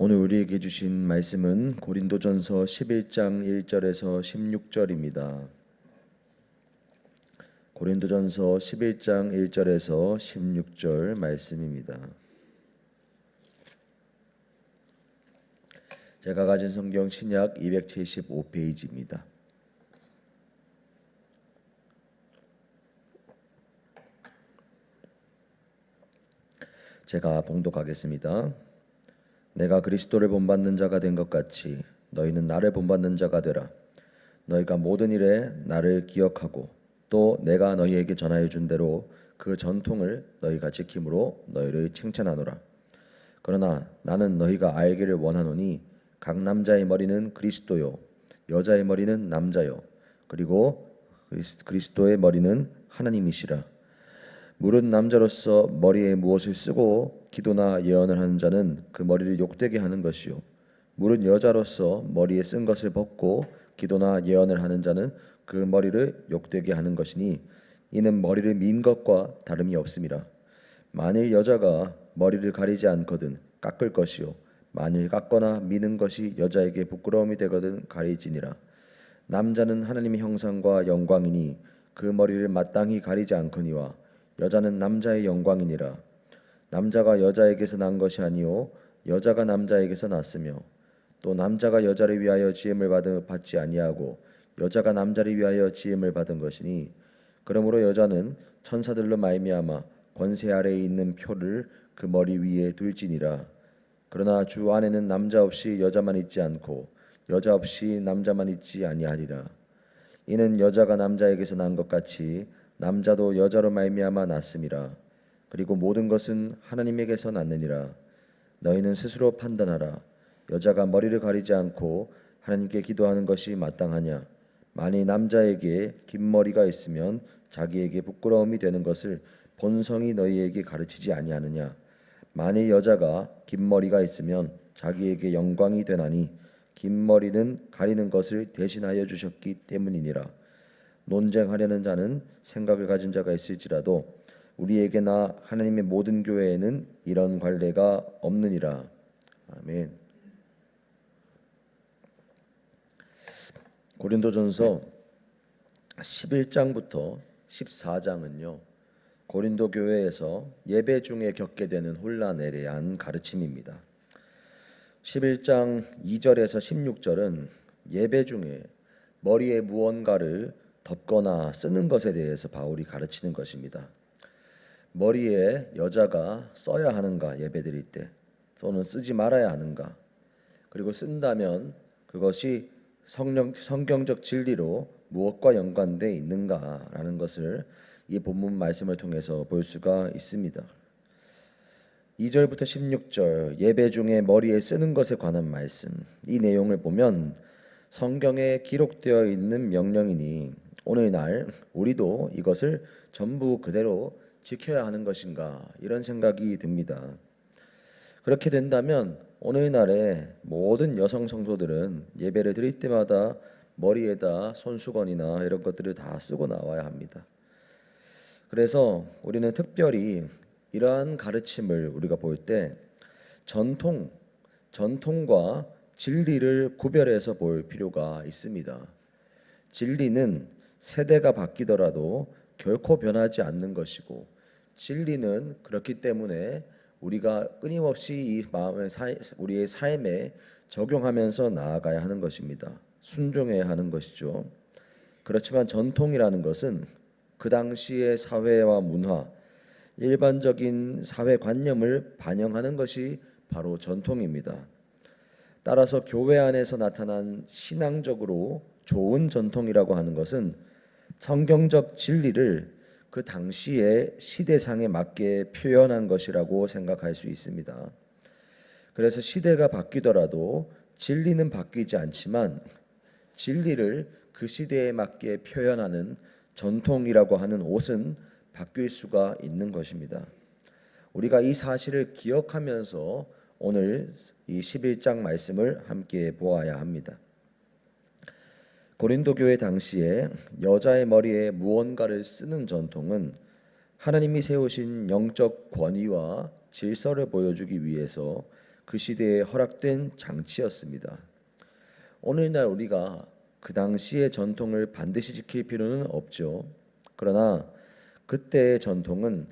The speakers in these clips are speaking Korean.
오늘 우리에게 주신 말씀은 고린도전서 11장 1절에서 16절입니다. 고린도전서 11장 1절에서 16절 말씀입니다. 제가 가진 성경 신약 275페이지입니다. 제가 봉독하겠습니다. 내가 그리스도를 본받는 자가 된 것 같이 너희는 나를 본받는 자가 되라. 너희가 모든 일에 나를 기억하고 또 내가 너희에게 전하여 준 대로 그 전통을 너희가 지킴으로 너희를 칭찬하노라. 그러나 나는 너희가 알기를 원하노니 각 남자의 머리는 그리스도요 여자의 머리는 남자요 그리고 그리스도의 머리는 하나님이시라. 물은 남자로서 머리에 무엇을 쓰고 기도나 예언을 하는 자는 그 머리를 욕되게 하는 것이요 물은 여자로서 머리에 쓴 것을 벗고 기도나 예언을 하는 자는 그 머리를 욕되게 하는 것이니 이는 머리를 민 것과 다름이 없음이라. 만일 여자가 머리를 가리지 않거든 깎을 것이요 만일 깎거나 미는 것이 여자에게 부끄러움이 되거든 가리지니라. 남자는 하나님의 형상과 영광이니 그 머리를 마땅히 가리지 않거니와 여자는 남자의 영광이니라. 남자가 여자에게서 난 것이 아니요 여자가 남자에게서 났으며 또 남자가 여자를 위하여 지음을 받지 아니하고 여자가 남자를 위하여 지음을 받은 것이니 그러므로 여자는 천사들로 말미암아 권세 아래에 있는 표를 그 머리 위에 둘지니라. 그러나 주 안에는 남자 없이 여자만 있지 않고 여자 없이 남자만 있지 아니하리라. 이는 여자가 남자에게서 난 것 같이 남자도 여자로 말미암아 났음이라. 그리고 모든 것은 하나님에게서 났느니라. 너희는 스스로 판단하라. 여자가 머리를 가리지 않고 하나님께 기도하는 것이 마땅하냐? 만일 남자에게 긴 머리가 있으면 자기에게 부끄러움이 되는 것을 본성이 너희에게 가르치지 아니하느냐? 만일 여자가 긴 머리가 있으면 자기에게 영광이 되나니 긴 머리는 가리는 것을 대신하여 주셨기 때문이니라. 논쟁하려는 자는 생각을 가진 자가 있을지라도 우리에게나 하나님의 모든 교회에는 이런 관례가 없느니라. 아멘. 고린도전서 11장부터 14장은요. 고린도 교회에서 예배 중에 겪게 되는 혼란에 대한 가르침입니다. 11장 2절에서 16절은 예배 중에 머리에 무언가를 덮거나 쓰는 것에 대해서 바울이 가르치는 것입니다. 머리에 여자가 써야 하는가 예배드릴 때 또는 쓰지 말아야 하는가 그리고 쓴다면 그것이 성경적 진리로 무엇과 연관되어 있는가라는 것을 이 본문 말씀을 통해서 볼 수가 있습니다. 2절부터 16절 예배 중에 머리에 쓰는 것에 관한 말씀 이 내용을 보면 성경에 기록되어 있는 명령이니 오늘날 우리도 이것을 전부 그대로 지켜야 하는 것인가 이런 생각이 듭니다. 그렇게 된다면 오늘날의 모든 여성 성도들은 예배를 드릴 때마다 머리에다 손수건이나 이런 것들을 다 쓰고 나와야 합니다. 그래서 우리는 특별히 이러한 가르침을 우리가 볼 때 전통과 진리를 구별해서 볼 필요가 있습니다. 진리는 세대가 바뀌더라도 결코 변하지 않는 것이고 진리는 그렇기 때문에 우리가 끊임없이 이 마음의 우리의 삶에 적용하면서 나아가야 하는 것입니다. 순종해야 하는 것이죠. 그렇지만 전통이라는 것은 그 당시의 사회와 문화, 일반적인 사회관념을 반영하는 것이 바로 전통입니다. 따라서 교회 안에서 나타난 신앙적으로 좋은 전통이라고 하는 것은 성경적 진리를 그 당시의 시대상에 맞게 표현한 것이라고 생각할 수 있습니다. 그래서 시대가 바뀌더라도 진리는 바뀌지 않지만 진리를 그 시대에 맞게 표현하는 전통이라고 하는 옷은 바뀔 수가 있는 것입니다. 우리가 이 사실을 기억하면서 오늘 이 11장 말씀을 함께 보아야 합니다. 고린도 교회 당시에 여자의 머리에 무언가를 쓰는 전통은 하나님이 세우신 영적 권위와 질서를 보여주기 위해서 그 시대에 허락된 장치였습니다. 오늘날 우리가 그 당시의 전통을 반드시 지킬 필요는 없죠. 그러나 그때의 전통은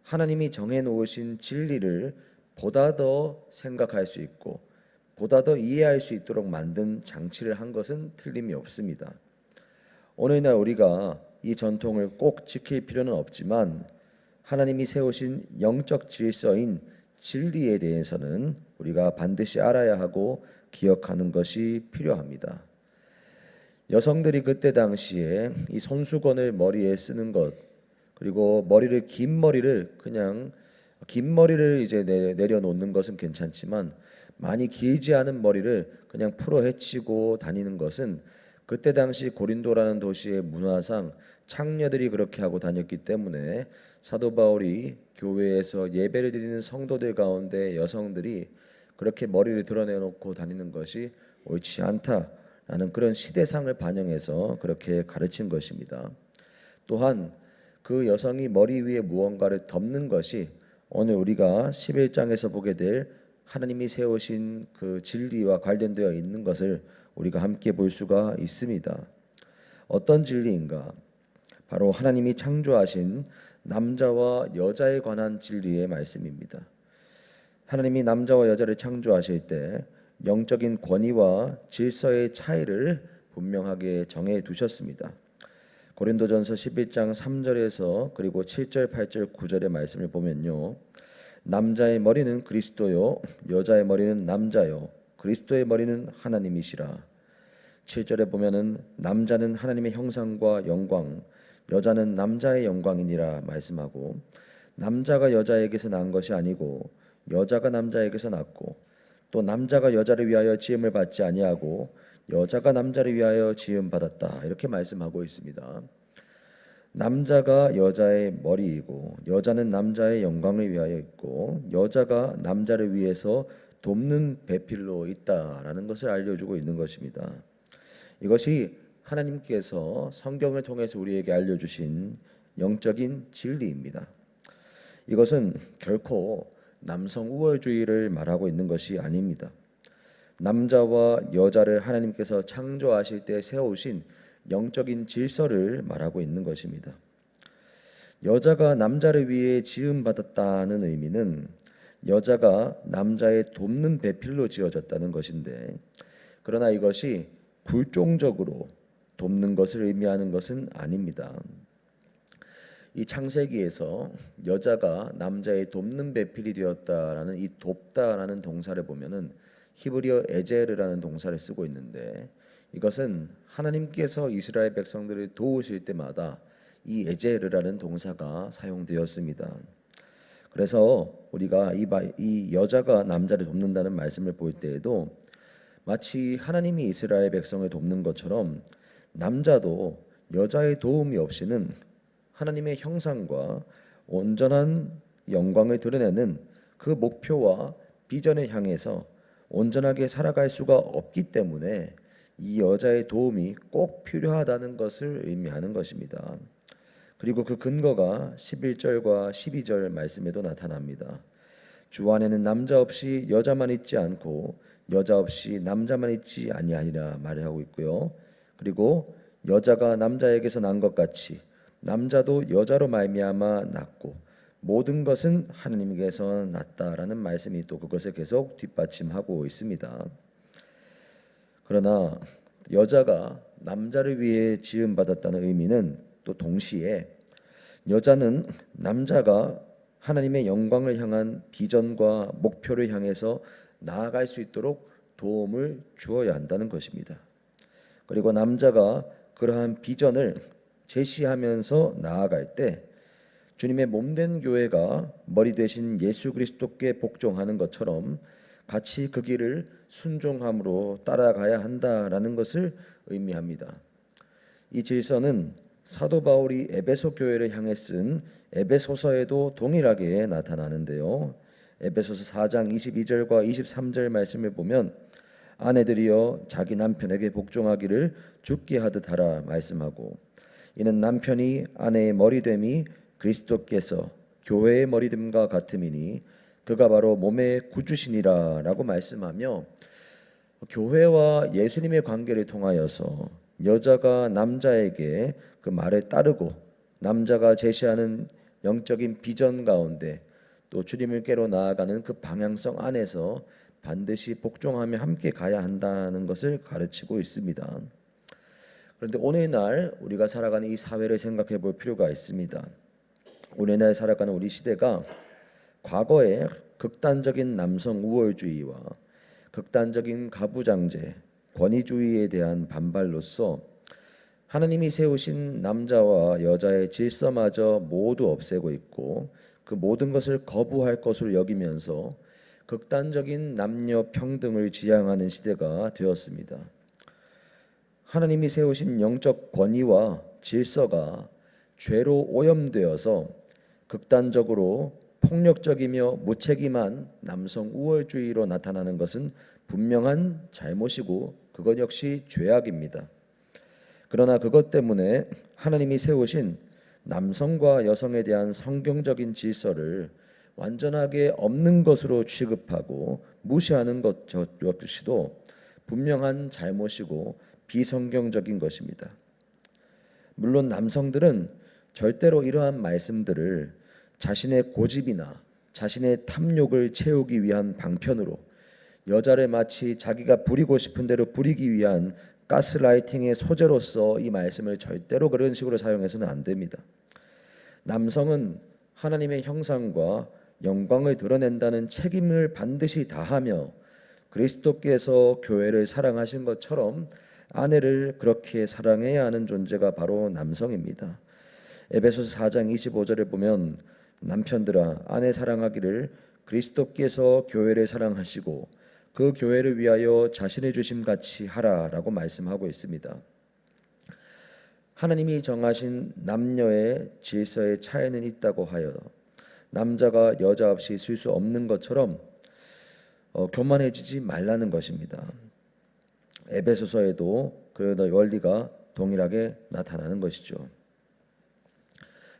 하나님이 정해놓으신 진리를 보다 더 생각할 수 있고 보다 더 이해할 수 있도록 만든 장치를 한 것은 틀림이 없습니다. 오늘날 우리가 이 전통을 꼭 지킬 필요는 없지만 하나님이 세우신 영적 질서인 진리에 대해서는 우리가 반드시 알아야 하고 기억하는 것이 필요합니다. 여성들이 그때 당시에 이 손수건을 머리에 쓰는 것, 그리고 긴 머리를 그냥 긴 머리를 이제 내려놓는 것은 괜찮지만 많이 길지 않은 머리를 그냥 풀어 헤치고 다니는 것은 그때 당시 고린도라는 도시의 문화상 창녀들이 그렇게 하고 다녔기 때문에 사도 바울이 교회에서 예배를 드리는 성도들 가운데 여성들이 그렇게 머리를 드러내놓고 다니는 것이 옳지 않다라는 그런 시대상을 반영해서 그렇게 가르친 것입니다. 또한 그 여성이 머리 위에 무언가를 덮는 것이 오늘 우리가 11장에서 보게 될 하나님이 세우신 그 진리와 관련되어 있는 것을 우리가 함께 볼 수가 있습니다. 어떤 진리인가? 바로 하나님이 창조하신 남자와 여자에 관한 진리의 말씀입니다. 하나님이 남자와 여자를 창조하실 때 영적인 권위와 질서의 차이를 분명하게 정해 두셨습니다. 고린도전서 11장 3절에서 그리고 7절, 8절, 9절의 말씀을 보면요. 남자의 머리는 그리스도요 여자의 머리는 남자요 그리스도의 머리는 하나님이시라. 7절에 보면은 남자는 하나님의 형상과 영광, 여자는 남자의 영광이니라 말씀하고, 남자가 여자에게서 난 것이 아니고 여자가 남자에게서 났고, 또 남자가 여자를 위하여 지음을 받지 아니하고 여자가 남자를 위하여 지음 받았다, 이렇게 말씀하고 있습니다. 남자가 여자의 머리이고 여자는 남자의 영광을 위하여 있고 여자가 남자를 위해서 돕는 배필로 있다라는 것을 알려주고 있는 것입니다. 이것이 하나님께서 성경을 통해서 우리에게 알려주신 영적인 진리입니다. 이것은 결코 남성 우월주의를 말하고 있는 것이 아닙니다. 남자와 여자를 하나님께서 창조하실 때 세우신 영적인 질서를 말하고 있는 것입니다. 여자가 남자를 위해 지음받았다는 의미는 여자가 남자의 돕는 배필로 지어졌다는 것인데, 그러나 이것이 불종적으로 돕는 것을 의미하는 것은 아닙니다. 이 창세기에서 여자가 남자의 돕는 배필이 되었다라는 이 돕다라는 동사를 보면은 히브리어 에제르라는 동사를 쓰고 있는데, 이것은 하나님께서 이스라엘 백성들을 도우실 때마다 이 에제르라는 동사가 사용되었습니다. 그래서 우리가 이 여자가 남자를 돕는다는 말씀을 볼 때에도 마치 하나님이 이스라엘 백성을 돕는 것처럼 남자도 여자의 도움이 없이는 하나님의 형상과 온전한 영광을 드러내는 그 목표와 비전을 향해서 온전하게 살아갈 수가 없기 때문에 이 여자의 도움이 꼭 필요하다는 것을 의미하는 것입니다. 그리고 그 근거가 11절과 12절 말씀에도 나타납니다. 주 안에는 남자 없이 여자만 있지 않고 여자 없이 남자만 있지 아니하니라 말하고 있고요. 그리고 여자가 남자에게서 난 것 같이 남자도 여자로 말미암아 났고 모든 것은 하나님께서 났다라는 말씀이 또 그것을 계속 뒷받침하고 있습니다. 그러나 여자가 남자를 위해 지음받았다는 의미는 또 동시에 여자는 남자가 하나님의 영광을 향한 비전과 목표를 향해서 나아갈 수 있도록 도움을 주어야 한다는 것입니다. 그리고 남자가 그러한 비전을 제시하면서 나아갈 때 주님의 몸된 교회가 머리 대신 예수 그리스도께 복종하는 것처럼 같이 그 길을 순종함으로 따라가야 한다라는 것을 의미합니다. 이 질서는 사도 바울이 에베소 교회를 향해 쓴 에베소서에도 동일하게 나타나는데요. 에베소서 4장 22절과 23절 말씀을 보면 아내들이여 자기 남편에게 복종하기를 죽게 하듯 하라 말씀하고, 이는 남편이 아내의 머리됨이 그리스도께서 교회의 머리됨과 같음이니 그가 바로 몸의 구주시니라라고 말씀하며 교회와 예수님의 관계를 통하여서 여자가 남자에게 그 말에 따르고 남자가 제시하는 영적인 비전 가운데 또 주님을 깨러 나아가는 그 방향성 안에서 반드시 복종하며 함께 가야 한다는 것을 가르치고 있습니다. 그런데 오늘날 우리가 살아가는 이 사회를 생각해 볼 필요가 있습니다. 오늘날 살아가는 우리 시대가 과거에 극단적인 남성 우월주의와 극단적인 가부장제, 권위주의에 대한 반발로서 하나님이 세우신 남자와 여자의 질서마저 모두 없애고 있고 그 모든 것을 거부할 것으로 여기면서 극단적인 남녀 평등을 지향하는 시대가 되었습니다. 하나님이 세우신 영적 권위와 질서가 죄로 오염되어서 극단적으로 폭력적이며 무책임한 남성 우월주의로 나타나는 것은 분명한 잘못이고 그것 역시 죄악입니다. 그러나 그것 때문에 하나님이 세우신 남성과 여성에 대한 성경적인 질서를 완전하게 없는 것으로 취급하고 무시하는 것 역시도 분명한 잘못이고 비성경적인 것입니다. 물론 남성들은 절대로 이러한 말씀들을 자신의 고집이나 자신의 탐욕을 채우기 위한 방편으로 여자를 마치 자기가 부리고 싶은 대로 부리기 위한 가스라이팅의 소재로서 이 말씀을 절대로 그런 식으로 사용해서는 안 됩니다. 남성은 하나님의 형상과 영광을 드러낸다는 책임을 반드시 다하며 그리스도께서 교회를 사랑하신 것처럼 아내를 그렇게 사랑해야 하는 존재가 바로 남성입니다. 에베소서 4장 25절을 보면 남편들아 아내 사랑하기를 그리스도께서 교회를 사랑하시고 그 교회를 위하여 자신을 주심 같이 하라라고 말씀하고 있습니다. 하나님이 정하신 남녀의 질서의 차이는 있다고 하여 남자가 여자 없이 있을 수 없는 것처럼 교만해지지 말라는 것입니다. 에베소서에도 그 원리가 동일하게 나타나는 것이죠.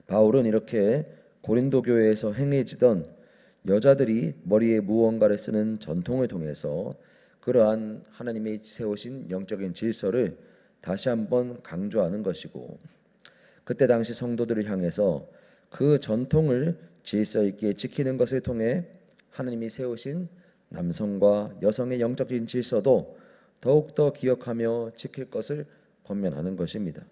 바울은 이렇게 고린도 교회에서 행해지던 여자들이 머리에 무언가를 쓰는 전통을 통해서 그러한 하나님이 세우신 영적인 질서를 다시 한번 강조하는 것이고 그때 당시 성도들을 향해서 그 전통을 질서 있게 지키는 것을 통해 하나님이 세우신 남성과 여성의 영적인 질서도 더욱더 기억하며 지킬 것을 권면하는 것입니다.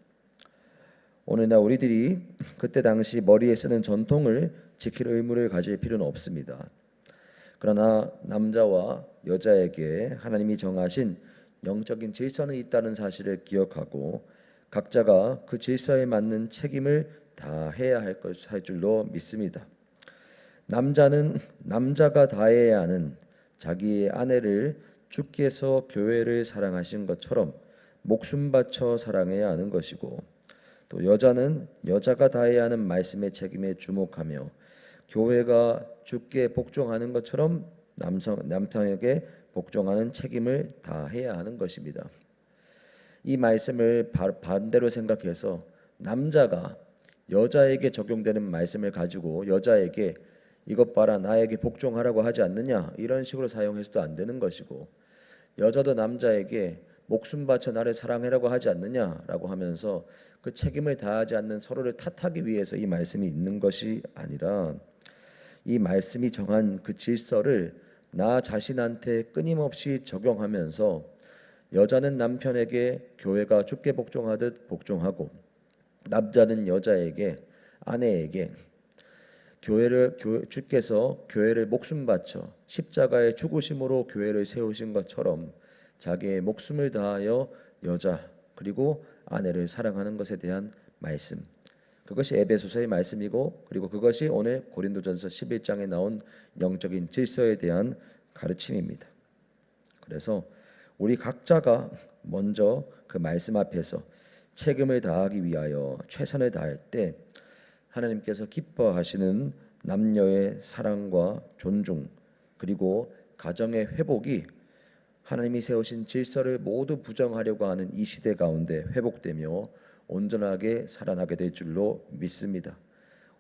오늘날 우리들이 그때 당시 머리에 쓰는 전통을 지킬 의무를 가질 필요는 없습니다. 그러나 남자와 여자에게 하나님이 정하신 영적인 질서는 있다는 사실을 기억하고 각자가 그 질서에 맞는 책임을 다해야 할 줄로 믿습니다. 남자는 남자가 다해야 하는 자기의 아내를 주께서 교회를 사랑하신 것처럼 목숨 바쳐 사랑해야 하는 것이고 또 여자는 여자가 다해야 하는 말씀의 책임에 주목하며 교회가 주께 복종하는 것처럼 남편에게 복종하는 책임을 다해야 하는 것입니다. 이 말씀을 반대로 생각해서 남자가 여자에게 적용되는 말씀을 가지고 여자에게 이것 봐라 나에게 복종하라고 하지 않느냐 이런 식으로 사용해서도 안 되는 것이고 여자도 남자에게 목숨 바쳐 나를 사랑해라고 하지 않느냐라고 하면서 그 책임을 다하지 않는 서로를 탓하기 위해서 이 말씀이 있는 것이 아니라 이 말씀이 정한 그 질서를 나 자신한테 끊임없이 적용하면서 여자는 남편에게 교회가 주께 복종하듯 복종하고 남자는 여자에게 아내에게 주께서 교회를 목숨 바쳐 십자가의 죽으심으로 교회를 세우신 것처럼 자기의 목숨을 다하여 여자 그리고 아내를 사랑하는 것에 대한 말씀 그것이 에베소서의 말씀이고 그리고 그것이 오늘 고린도전서 11장에 나온 영적인 질서에 대한 가르침입니다. 그래서 우리 각자가 먼저 그 말씀 앞에서 책임을 다하기 위하여 최선을 다할 때 하나님께서 기뻐하시는 남녀의 사랑과 존중 그리고 가정의 회복이 하나님이 세우신 질서를 모두 부정하려고 하는 이 시대 가운데 회복되며 온전하게 살아나게 될 줄로 믿습니다.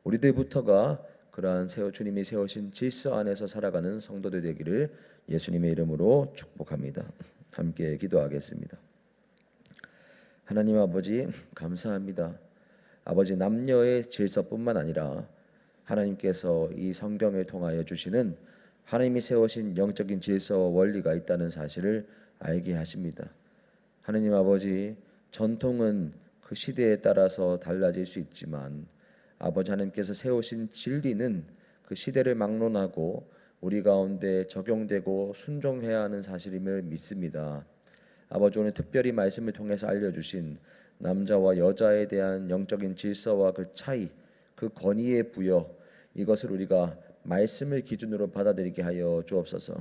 우리들부터가 그러한 주님이 세우신 질서 안에서 살아가는 성도들 되기를 예수님의 이름으로 축복합니다. 함께 기도하겠습니다. 하나님 아버지 감사합니다. 아버지 남녀의 질서뿐만 아니라 하나님께서 이 성경을 통하여 주시는 하나님이 세우신 영적인 질서와 원리가 있다는 사실을 알게 하십니다. 하나님 아버지 전통은 그 시대에 따라서 달라질 수 있지만 아버지 하나님께서 세우신 진리는 그 시대를 막론하고 우리 가운데 적용되고 순종해야 하는 사실임을 믿습니다. 아버지 오늘 특별히 말씀을 통해서 알려주신 남자와 여자에 대한 영적인 질서와 그 차이, 그 권위의 부여 이것을 우리가 말씀을 기준으로 받아들이게 하여 주옵소서.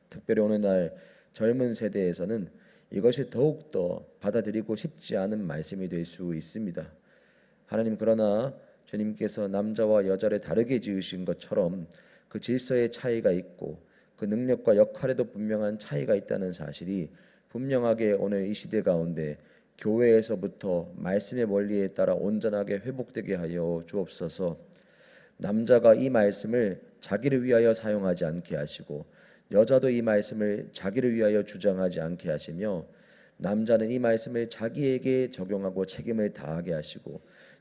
특별히 오늘날 젊은 세대에서는 이것이 더욱더 받아들이고 싶지 않은 말씀이 될 수 있습니다. 하나님 그러나 주님께서 남자와 여자를 다르게 지으신 것처럼 그 질서의 차이가 있고 그 능력과 역할에도 분명한 차이가 있다는 사실이 분명하게 오늘 이 시대 가운데 교회에서부터 말씀의 원리에 따라 온전하게 회복되게 하여 주옵소서. 남자가 이 말씀을 자기를 위하여 사용하지 않게 하시고 여자도 이 말씀을 자기를 위하여 주장하지 않게 하시며 남자는 이 말씀을 자기에게 적용하고 책임을 다하게 하시고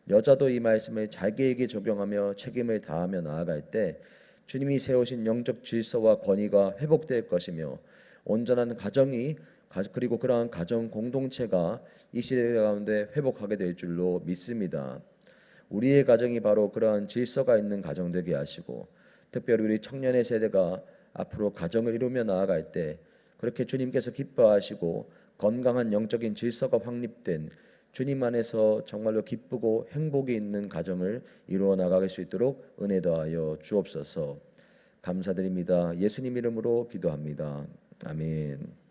여자도 이 말씀을 자기에게 적용하며 책임을 다하며 나아갈 때 주님이 세우신 영적 질서와 권위가 회복될 것이며 온전한 가정이 그리고 그러한 가정 공동체가 이 시대 가운데 회복하게 될 줄로 믿습니다. 우리의 가정이 바로 그러한 질서가 있는 가정 되게 하시고 특별히 우리 청년의 세대가 앞으로 가정을 이루며 나아갈 때 그렇게 주님께서 기뻐하시고 건강한 영적인 질서가 확립된 주님 안에서 정말로 기쁘고 행복이 있는 가정을 이루어 나가게 수 있도록 은혜 더하여 주옵소서. 감사드립니다. 예수님 이름으로 기도합니다. 아멘.